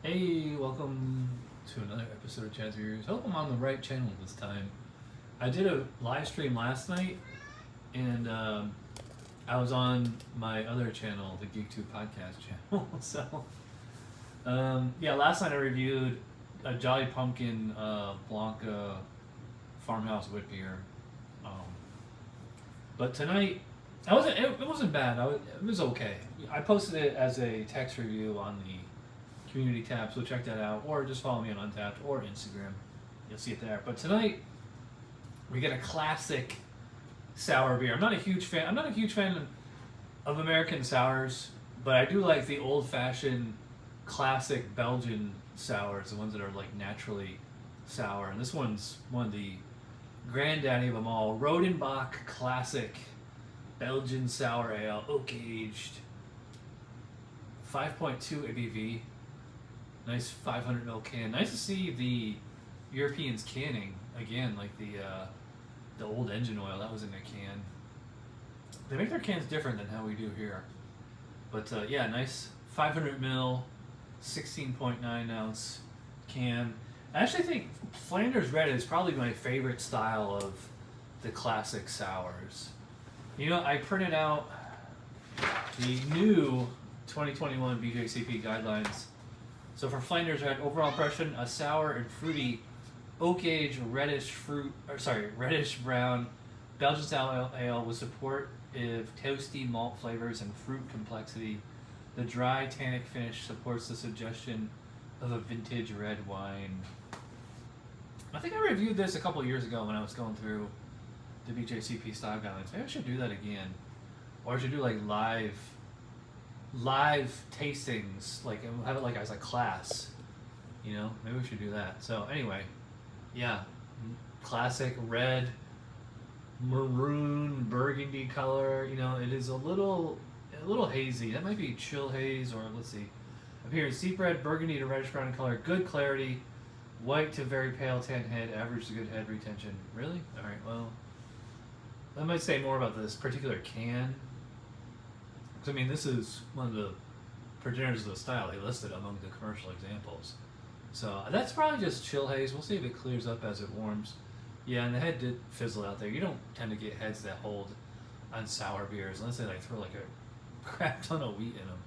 Hey, welcome to another episode of Chad's Reviews. Hope I'm on the right channel this time. I did a live stream last night, and I was on my other channel, the Geek2 podcast channel. Yeah, last night I reviewed a Jolly Pumpkin Blanca farmhouse wit beer. But tonight, it wasn't bad. It was okay. I posted it as a text review on the community tab, so check that out, or just follow me on Untapped or Instagram. You'll see it there. But tonight we get a classic sour beer. I'm not a huge fan of American sours, but I do like the old-fashioned classic Belgian sours, the ones that are like naturally sour. And this one's one of the granddaddy of them all. Rodenbach Classic Belgian Sour Ale, oak aged, 5.2 ABV. Nice 500 ml can. Nice to see the Europeans canning again, like the old engine oil that was in a can. They make their cans different than how we do here, but yeah, nice 500 ml, 16.9 ounce can. I actually think Flanders Red is probably my favorite style of the classic sours. You know, I printed out the new 2021 BJCP guidelines. So for Flanders Red, overall impression: a sour and fruity, oak-aged reddish brown Belgian style ale with support of toasty malt flavors and fruit complexity. The dry tannic finish supports the suggestion of a vintage red wine. I think I reviewed this a couple years ago when I was going through the BJCP style guidelines. Maybe I should do that again, or I should do like live tastings, like have it like as a class, you know. Maybe we should do that. So anyway, yeah, classic red, maroon, burgundy color. You know, it is a little hazy. That might be chill haze, or let's see. Appearance: deep red, burgundy to reddish brown in color. Good clarity. White to very pale tan head. Average to good head retention. Really? All right. Well, I might say more about this particular can. I mean, this is one of the progenitors of the style they listed among the commercial examples. So that's probably just chill haze. We'll see if it clears up as it warms. Yeah, and the head did fizzle out there. You don't tend to get heads that hold on sour beers unless they like throw like a crap ton of wheat in them.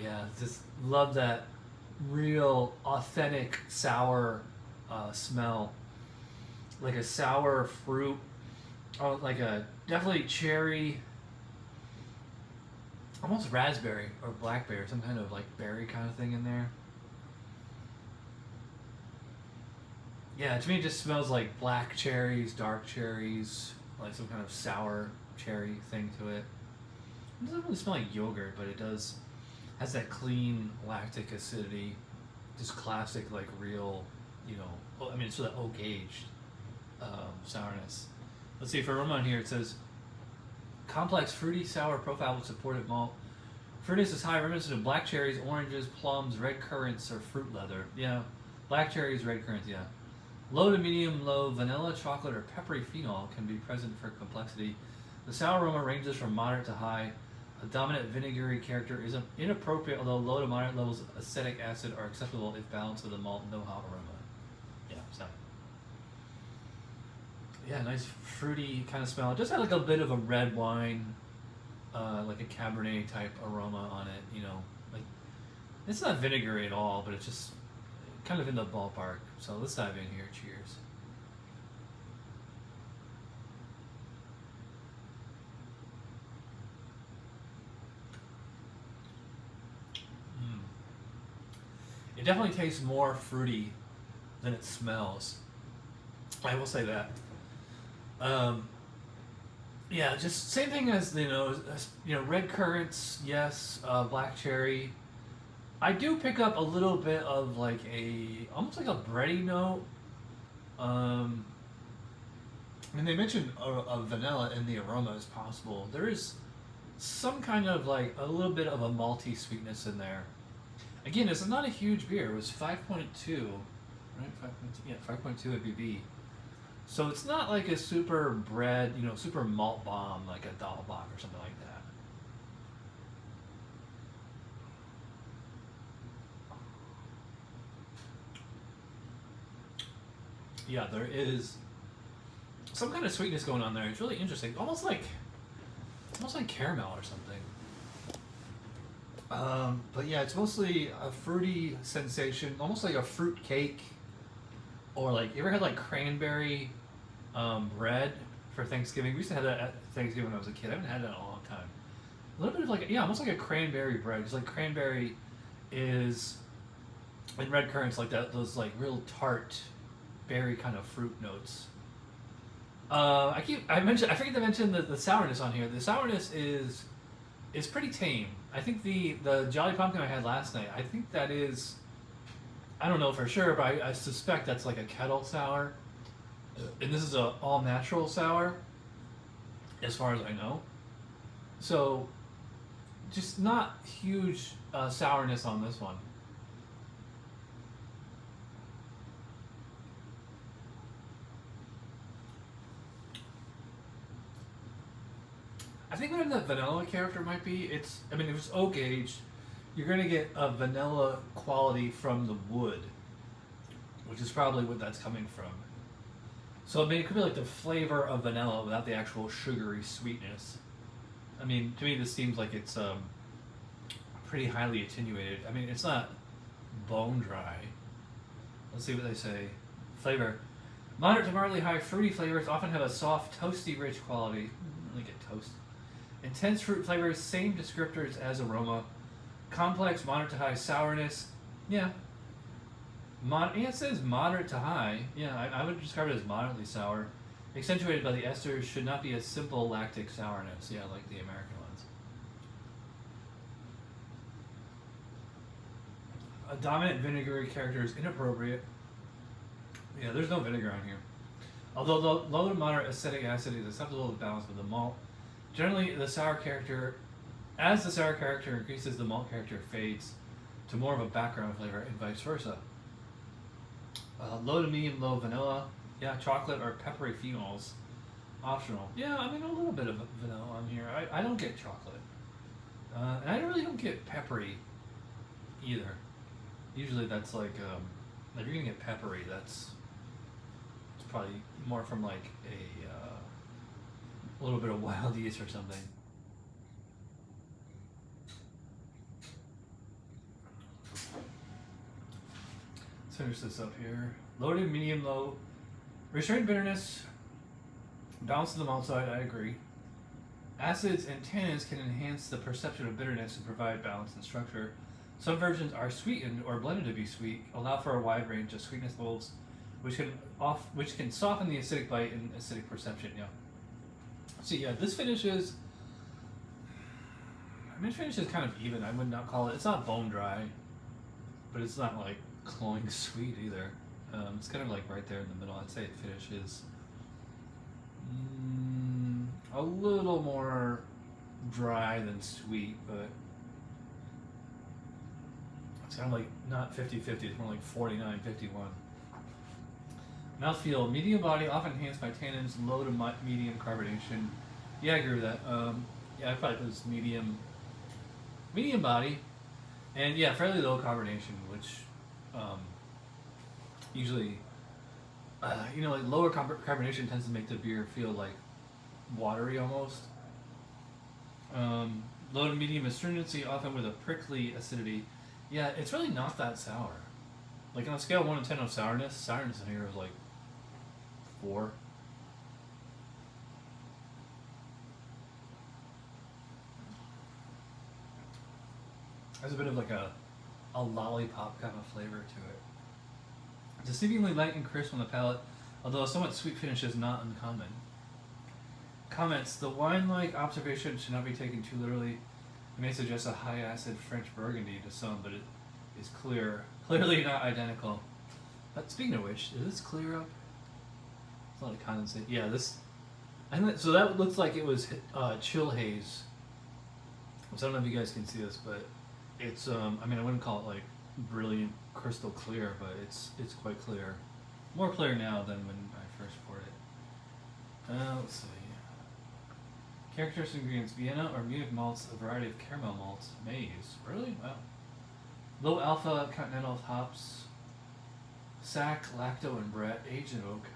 Yeah, just love that real authentic sour smell. Like a sour fruit. Oh, like a definitely cherry, almost raspberry or blackberry, some kind of like berry kind of thing in there. Yeah, to me it just smells like black cherries, dark cherries, like some kind of sour cherry thing to it. It doesn't really smell like yogurt, but it does has that clean lactic acidity, just classic like real, you know. I mean, it's that oak aged sourness. Let's see, for aroma on here it says complex fruity sour profile with supportive malt. Fruitiness is high, reminiscent of black cherries, oranges, plums, red currants, or fruit leather. Yeah, black cherries, red currants, yeah. Low to medium low vanilla, chocolate, or peppery phenol can be present for complexity. The sour aroma ranges from moderate to high. A dominant vinegary character is inappropriate, although low to moderate levels of acetic acid are acceptable if balanced with a malt, no hop aroma. Yeah, so. Yeah, nice fruity kind of smell. It just had like a bit of a red wine, like a Cabernet type aroma on it. You know, like it's not vinegary at all, but it's just kind of in the ballpark. So let's dive in here. Cheers. It definitely tastes more fruity than it smells. I will say that. Yeah, just same thing as red currants, yes, black cherry. I do pick up a little bit of like almost like a bready note. And they mentioned a vanilla in the aroma as possible. There is some kind of like a little bit of a malty sweetness in there. Again, this is not a huge beer. It was 5.2, right? 5.2, yeah, 5.2 ABV. So it's not like a super bread, super malt bomb like a 𝓑𝓻𝓮𝓀𝓮𝓲𝓷 or something like that. Yeah, there is some kind of sweetness going on there. It's really interesting, almost like caramel or something. But yeah, it's mostly a fruity sensation, almost like a fruit cake, or like you ever had like cranberry bread for Thanksgiving? We used to have that at Thanksgiving when I was a kid. I haven't had that in a long time. A little bit of like, yeah, almost like a cranberry bread. Because like cranberry is in red currants like that, those like real tart berry kind of fruit notes. I forget to mention the sourness on here. The sourness is pretty tame. I think the Jolly Pumpkin I had last night, I think that is, I don't know for sure, but I suspect that's like a kettle sour. And this is a all natural sour, as far as I know. So, just not huge sourness on this one. I think whatever that vanilla character might be, if it's oak aged, you're going to get a vanilla quality from the wood, which is probably what that's coming from. So it could be like the flavor of vanilla without the actual sugary sweetness. To me this seems like it's pretty highly attenuated. It's not bone dry. Let's see what they say. Flavor. Moderate to moderately high fruity flavors often have a soft, toasty, rich quality. Let me get toast. Intense fruit flavors, same descriptors as aroma. Complex, moderate to high sourness. Yeah. It says moderate to high. Yeah, I would describe it as moderately sour. Accentuated by the esters, should not be a simple lactic sourness. Yeah, like the American ones. A dominant vinegary character is inappropriate. Yeah, there's no vinegar on here. Although the low to moderate acetic acid is acceptable to balance with the malt. Generally, the sour character increases, the malt character fades to more of a background flavor, and vice versa. Low to medium low vanilla, yeah, chocolate or peppery phenols, optional. Yeah, a little bit of vanilla on here. I don't get chocolate, and I really don't get peppery either. Usually, that's like if you're gonna get peppery, it's probably more from like a little bit of wild yeast or something. Let's finish this up here. Loaded, medium, low. Restrained bitterness. Balance of the malt side, I agree. Acids and tannins can enhance the perception of bitterness and provide balance and structure. Some versions are sweetened or blended to be sweet, allow for a wide range of sweetness levels, which can soften the acidic bite and acidic perception. Yeah. So yeah, this finish is. Finish is kind of even. I would not call it. It's not bone dry, but it's not like cloying sweet either. It's kind of like right there in the middle. I'd say it finishes a little more dry than sweet, but it's kind of like not 50-50. It's more like 49-51. Mouthfeel, medium body, often enhanced by tannins, low to medium carbonation. Yeah, I agree with that. Yeah, I probably put this medium body, and yeah, fairly low carbonation, which usually, like lower carbonation tends to make the beer feel like watery almost. Low to medium astringency, often with a prickly acidity. Yeah, it's really not that sour. Like on a scale of 1 to 10 of sourness in here is like 4. There's a bit of like a lollipop kind of flavor to it. Deceivingly light and crisp on the palate, although a somewhat sweet finish is not uncommon. Comments: the wine-like observation should not be taken too literally. It may suggest a high-acid French Burgundy to some, but it is clearly not identical. But speaking of which, is this clear up? It's a lot of condensate. Yeah, this. So that looks like it was chill haze. So I don't know if you guys can see this, but it's. I wouldn't call it like brilliant crystal clear, but it's quite clear. More clear now than when I first poured it. Let's see. Characteristic ingredients: Vienna or Munich malts, a variety of caramel malts, maize. Really? Wow. Low alpha continental hops. 𝓑𝓻𝓮𝓻𝓲𝓷 aged in oak.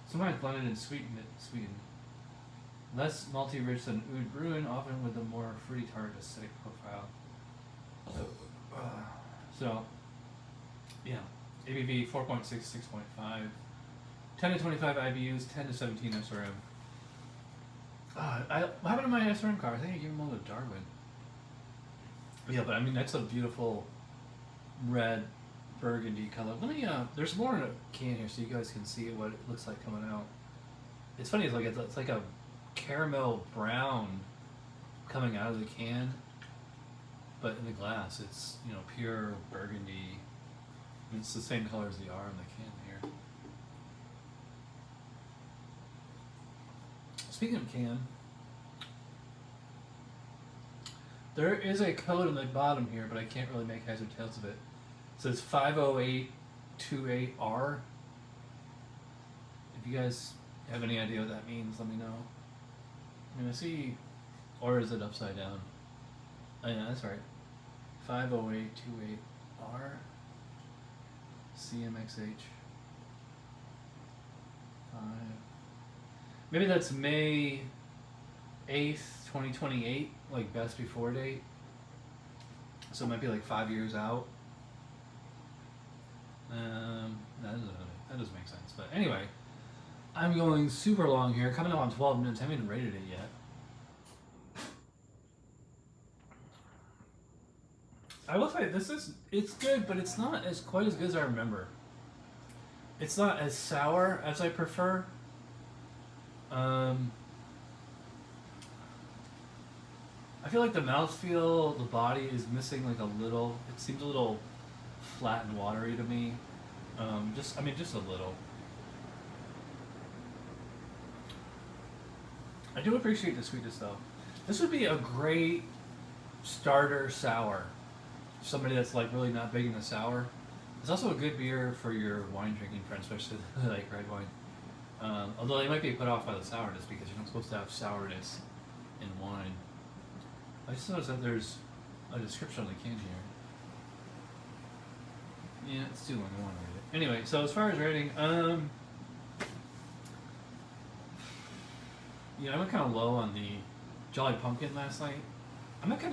Sometimes blended and sweetened. Less malty rich than oud bruin, often with a more fruity tart acidic profile. So yeah, ABV 4.6, 6.5, 10 to 25 IBUs, 10 to 17 SRM. What happened to my SRM car? I think I gave them all to Darwin. Yeah, but I mean that's a beautiful red burgundy color. Let me there's more in a can here so you guys can see what it looks like coming out. It's funny, it's like a caramel brown coming out of the can, but in the glass it's, you know, pure burgundy. And it's the same color as the R in the can here. Speaking of can, there is a code on the bottom here, but I can't really make heads or tails of it. It says 50828R. If you guys have any idea what that means, let me know. I mean, I see, or is it upside down? Oh yeah, that's right. 50828R. CMXH. 5. Maybe that's May 8th, 2028, like best before date. So it might be like 5 years out. That doesn't make sense. But anyway, I'm going super long here, coming up on 12 minutes. I haven't even rated it yet. I will say it's good, but it's not quite as good as I remember. It's not as sour as I prefer. I feel like the mouthfeel, the body is missing like a little. It seems a little flat and watery to me. Just a little. I do appreciate the sweetness though. This would be a great starter sour. Somebody that's like really not big into sour. It's also a good beer for your wine drinking friends, especially like red wine. Although they might be put off by the sourness because you're not supposed to have sourness in wine. I just noticed that there's a description on the can here. Yeah, it's too long. I don't want to read it. Anyway, so as far as rating, I went kind of low on the Jolly Pumpkin last night. I might give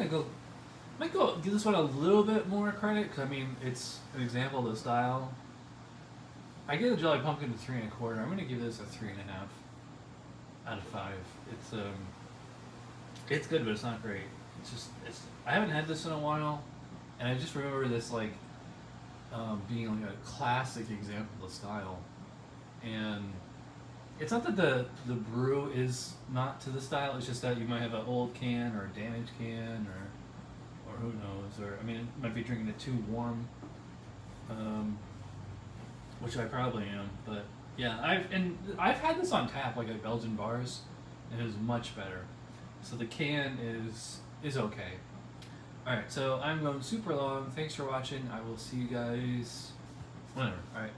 this one a little bit more credit because I mean it's an example of the style. I give the Jolly Pumpkin a 3 1/4. I'm gonna give this a 3.5 out of 5. It's good, but it's not great. I haven't had this in a while, and I just remember this like being like a classic example of the style. And it's not that the brew is not to the style. It's just that you might have an old can or a damaged can or who knows, or I mean, it might be drinking it too warm, which I probably am. But yeah, I've had this on tap like at Belgian bars, and it was much better. So the can is okay. All right, so I'm going super long. Thanks for watching. I will see you guys whenever. All right.